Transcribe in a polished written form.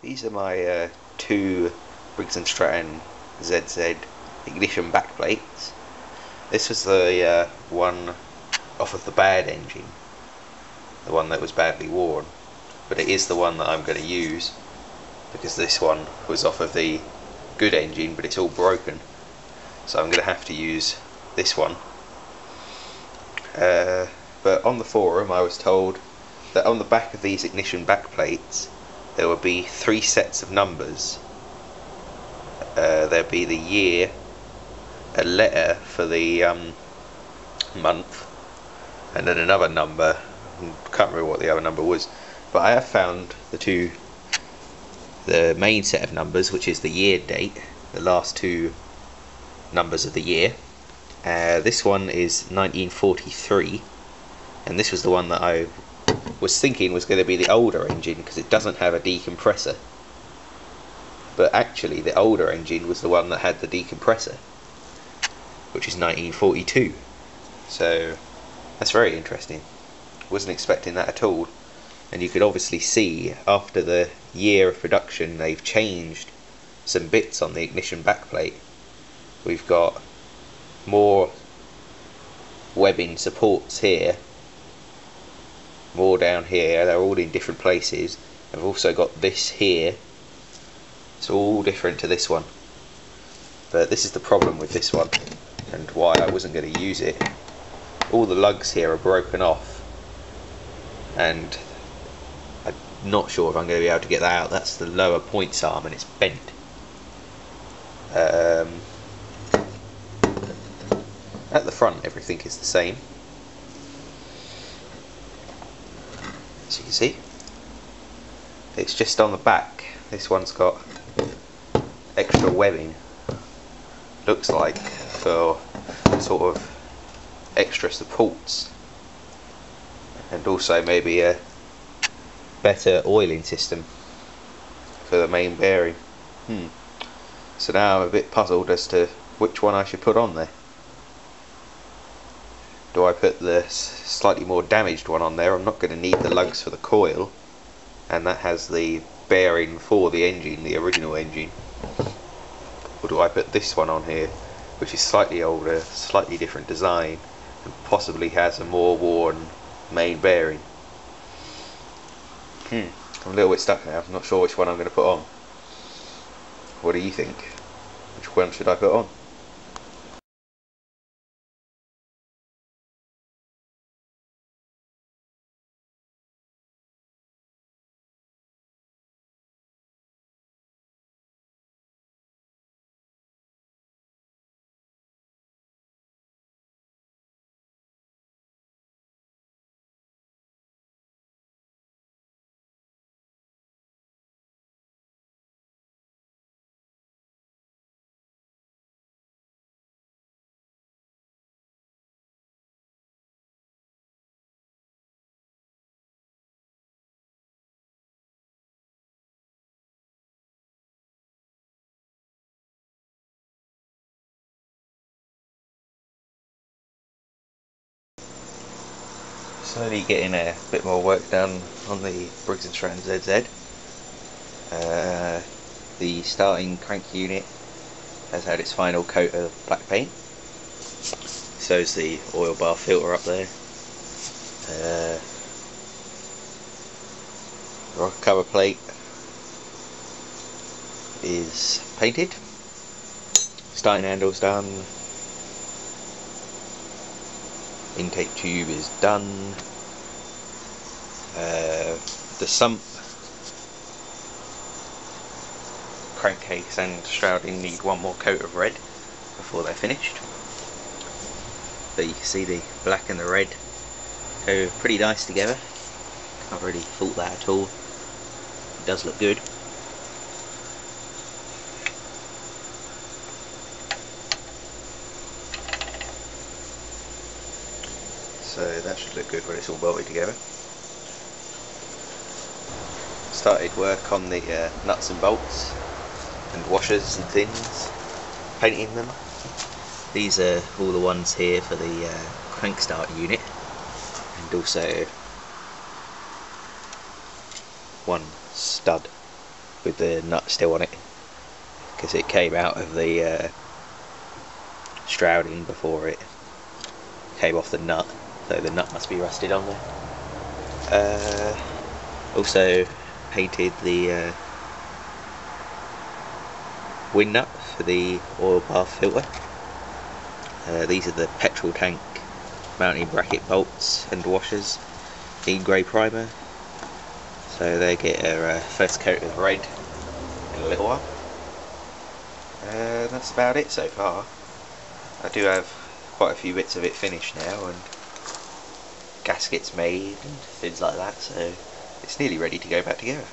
These are my two Briggs and Stratton ZZ ignition backplates. This was the one off of the bad engine, the one that was badly worn, but it is the one that I'm going to use because this one was off of the good engine but it's all broken, so I'm going to have to use this one. But on the forum I was told that on the back of these ignition backplates there would be 3 sets of numbers. There'd be the year, a letter for the month, and then another number. I can't remember what the other number was, but I have found the main set of numbers, which is the year date, the last 2 numbers of the year. This one is 1943, and this was the one that I was thinking was going to be the older engine because it doesn't have a decompressor, but actually the older engine was the one that had the decompressor, which is 1942. So that's very interesting. Wasn't expecting that at all. And you could obviously see after the year of production they've changed some bits on the ignition backplate. We've got more webbing supports here, more down here, they're all in different places. I've also got this here, it's all different to this one. But this is the problem with this one and why I wasn't going to use it. All the lugs here are broken off and I'm not sure if I'm going to be able to get that out. That's the lower points arm and it's bent. At the front everything is the same, as you can see. It's just on the back, this one's got extra webbing, looks like, for sort of extra supports, and also maybe a better oiling system for the main bearing. So now I'm a bit puzzled as to which one I should put on there. Do I put the slightly more damaged one on there? I'm not going to need the lugs for the coil, and that has the bearing for the engine, the original engine. Or do I put this one on here, which is slightly older, slightly different design, and possibly has a more worn main bearing? I'm a little bit stuck now. I'm not sure which one I'm going to put on. What do you think? Which one should I put on? Slowly getting a bit more work done on the Briggs and Stratton ZZ. The starting crank unit has had its final coat of black paint. So's the oil bar filter up there. The rocker cover plate is painted. Starting handle's done. Intake tube is done. The sump, crankcase and shrouding need one more coat of red before they're finished. But you can see the black and the red go pretty nice together. Can't really fault that at all. It does look good. So that should look good when it's all bolted together. Started work on the nuts and bolts and washers and things, painting them. These are all the ones here for the crank start unit, and also one stud with the nut still on it, because it came out of the shrouding before it came off the nut, so the nut must be rusted on there. Also painted the wing nut for the oil bath filter. These are the petrol tank mounting bracket bolts and washers in grey primer, so they get their first coat of red in a little while. That's about it so far. I do have quite a few bits of it finished now, and gaskets made and things like that, so it's nearly ready to go back together.